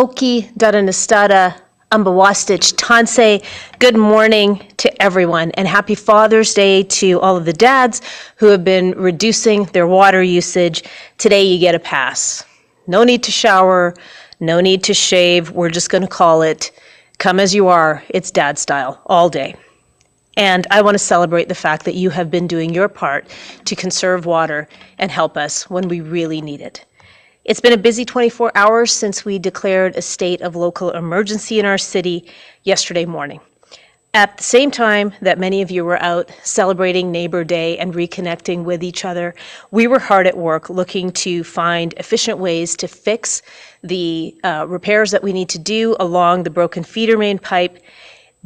Oki, Dadanastada, Umbawastich, Tanse. Good morning to everyone, and happy Father's Day to all of the dads who have been reducing their water usage. Today you get a pass. No need to shower, no need to shave. We're just going to call it come as you are. It's dad style all day. And I want to celebrate the fact that you have been doing your part to conserve water and help us when we really need it. It's been a busy 24 hours since we declared a state of local emergency in our city yesterday morning. At the same time that many of you were out celebrating Neighbor Day and reconnecting with each other, we were hard at work looking to find efficient ways to fix the repairs that we need to do along the broken feeder main pipe.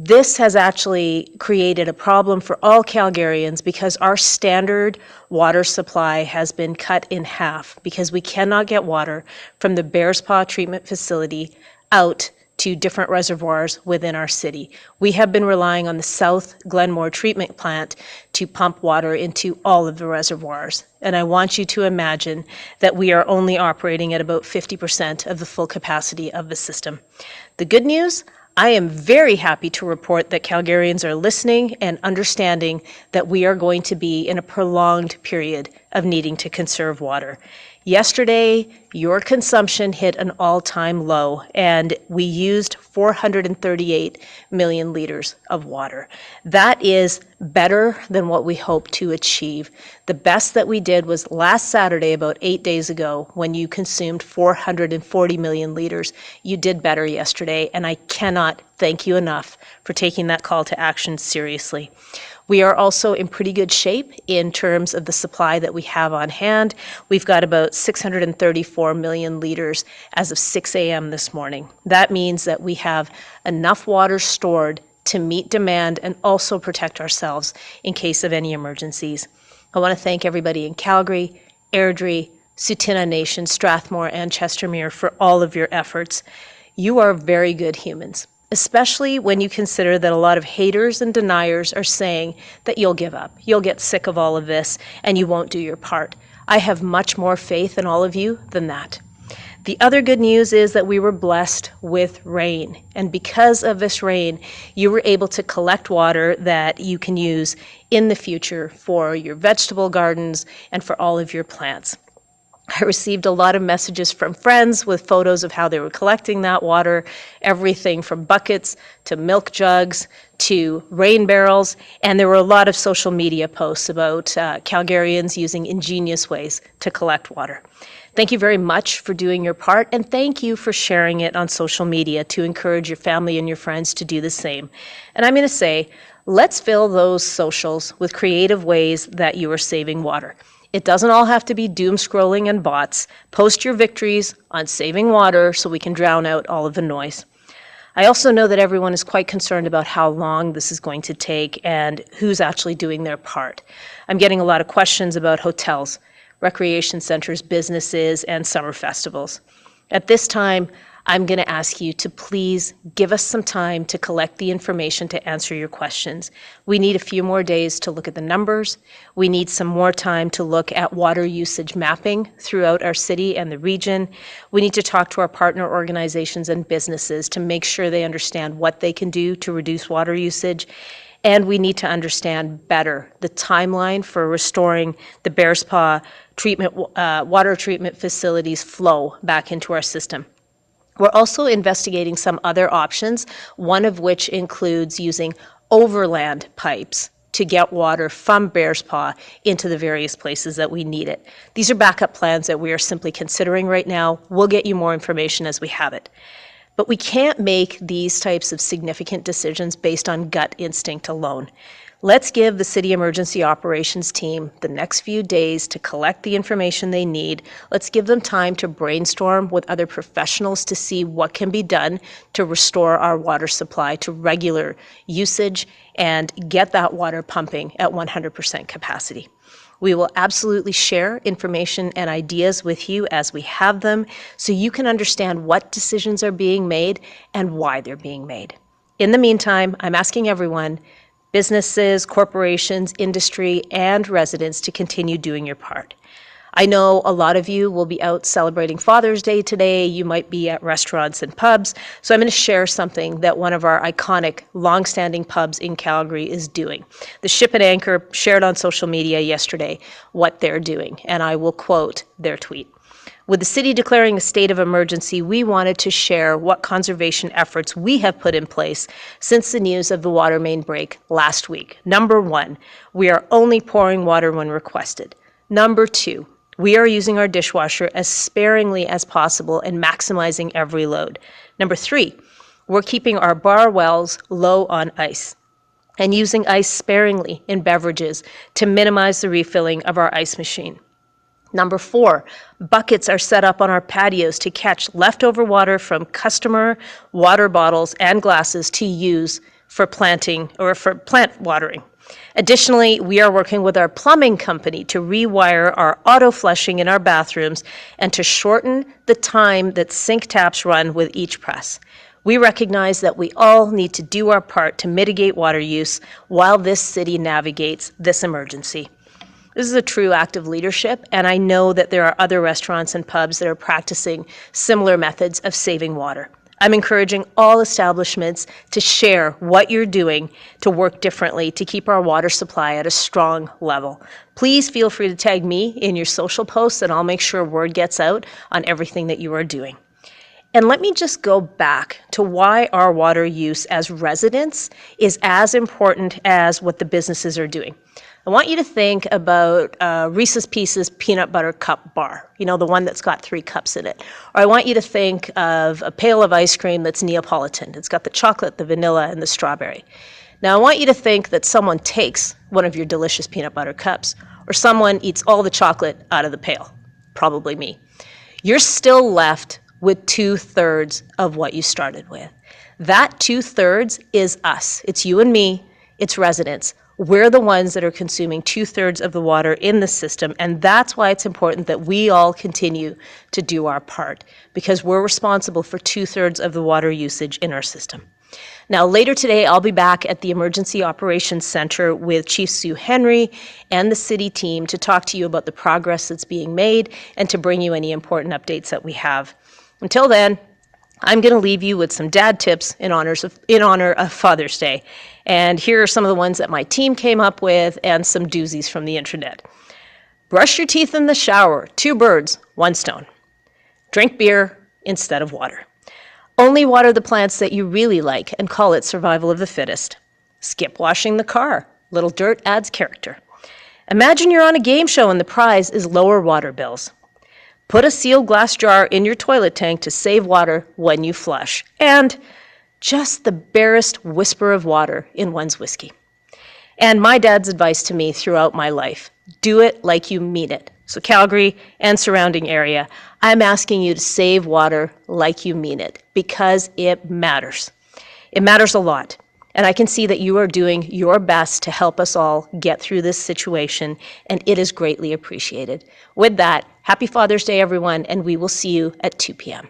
This has actually created a problem for all Calgarians because our standard water supply has been cut in half because we cannot get water from the Bears Paw treatment facility out to different reservoirs within our city. We have been relying on the South Glenmore treatment plant to pump water into all of the reservoirs. And I want you to imagine that we are only operating at about 50% of the full capacity of the system. The good news, I am very happy to report that Calgarians are listening and understanding that we are going to be in a prolonged period of needing to conserve water. Yesterday, your consumption hit an all-time low, and we used 438 million liters of water. That is better than what we hoped to achieve. The best that we did was last Saturday, about 8 days ago, when you consumed 440 million liters. You did better yesterday, and I cannot thank you enough for taking that call to action seriously. We are also in pretty good shape in terms of the supply that we have on hand. We've got about 634 million liters as of 6 a.m. this morning. That means that we have enough water stored to meet demand and also protect ourselves in case of any emergencies. I want to thank everybody in Calgary, Airdrie, Tsuut'ina Nation, Strathmore, and Chestermere for all of your efforts. You are very good humans, especially when you consider that a lot of haters and deniers are saying that you'll give up, you'll get sick of all of this, and you won't do your part. I have much more faith in all of you than that. The other good news is that we were blessed with rain, and because of this rain, you were able to collect water that you can use in the future for your vegetable gardens and for all of your plants. I received a lot of messages from friends with photos of how they were collecting that water, everything from buckets to milk jugs to rain barrels, and there were a lot of social media posts about Calgarians using ingenious ways to collect water. Thank you very much for doing your part, and thank you for sharing it on social media to encourage your family and your friends to do the same. And I'm going to say, let's fill those socials with creative ways that you are saving water. It doesn't all have to be doom scrolling and bots. Post your victories on saving water so we can drown out all of the noise. I also know that everyone is quite concerned about how long this is going to take and who's actually doing their part. I'm getting a lot of questions about hotels, recreation centers, businesses, and summer festivals. At this time, I'm going to ask you to please give us some time to collect the information to answer your questions. We need a few more days to look at the numbers. We need some more time to look at water usage mapping throughout our city and the region. We need to talk to our partner organizations and businesses to make sure they understand what they can do to reduce water usage. And we need to understand better the timeline for restoring the Bears Paw water treatment facilities flow back into our system. We're also investigating some other options, one of which includes using overland pipes to get water from Bears Paw into the various places that we need it. These are backup plans that we are simply considering right now. We'll get you more information as we have it. But we can't make these types of significant decisions based on gut instinct alone. Let's give the City Emergency Operations team the next few days to collect the information they need. Let's give them time to brainstorm with other professionals to see what can be done to restore our water supply to regular usage and get that water pumping at 100% capacity. We will absolutely share information and ideas with you as we have them so you can understand what decisions are being made and why they're being made. In the meantime, I'm asking everyone, businesses, corporations, industry, and residents to continue doing your part. I know a lot of you will be out celebrating Father's Day today. You might be at restaurants and pubs. So I'm going to share something that one of our iconic, long-standing pubs in Calgary is doing. The Ship and Anchor shared on social media yesterday what they're doing, and I will quote their tweet. With the city declaring a state of emergency, we wanted to share what conservation efforts we have put in place since the news of the water main break last week. Number 1, we are only pouring water when requested. Number 2, we are using our dishwasher as sparingly as possible and maximizing every load. Number 3, we're keeping our bar wells low on ice and using ice sparingly in beverages to minimize the refilling of our ice machine. Number 4, buckets are set up on our patios to catch leftover water from customer water bottles and glasses to use for planting or for plant watering. Additionally, we are working with our plumbing company to rewire our auto flushing in our bathrooms and to shorten the time that sink taps run with each press. We recognize that we all need to do our part to mitigate water use while this city navigates this emergency. This is a true act of leadership, and I know that there are other restaurants and pubs that are practicing similar methods of saving water. I'm encouraging all establishments to share what you're doing to work differently to keep our water supply at a strong level. Please feel free to tag me in your social posts, and I'll make sure word gets out on everything that you are doing. And let me just go back to why our water use as residents is as important as what the businesses are doing. I want you to think about Reese's Pieces peanut butter cup bar, you know, the one that's got 3 cups in it. Or I want you to think of a pail of ice cream that's Neapolitan. It's got the chocolate, the vanilla, and the strawberry. Now I want you to think that someone takes one of your delicious peanut butter cups, or someone eats all the chocolate out of the pail, probably me. You're still left with 2/3 of what you started with. That 2/3 is us. It's you and me. It's residents. We're the ones that are consuming 2/3 of the water in the system, and that's why it's important that we all continue to do our part, because we're responsible for 2/3 of the water usage in our system. Now, later today, I'll be back at the Emergency Operations Center with Chief Sue Henry and the city team to talk to you about the progress that's being made and to bring you any important updates that we have. Until then, I'm going to leave you with some dad tips in honor of Father's Day. And here are some of the ones that my team came up with and some doozies from the internet. Brush your teeth in the shower. 2 birds, 1 stone. Drink beer instead of water. Only water the plants that you really like and call it survival of the fittest. Skip washing the car. Little dirt adds character. Imagine you're on a game show and the prize is lower water bills. Put a sealed glass jar in your toilet tank to save water when you flush. And just the barest whisper of water in one's whiskey. And my dad's advice to me throughout my life, do it like you mean it. So Calgary and surrounding area, I'm asking you to save water like you mean it, because it matters. It matters a lot. And I can see that you are doing your best to help us all get through this situation, and it is greatly appreciated. With that, happy Father's Day, everyone, and we will see you at 2 p.m.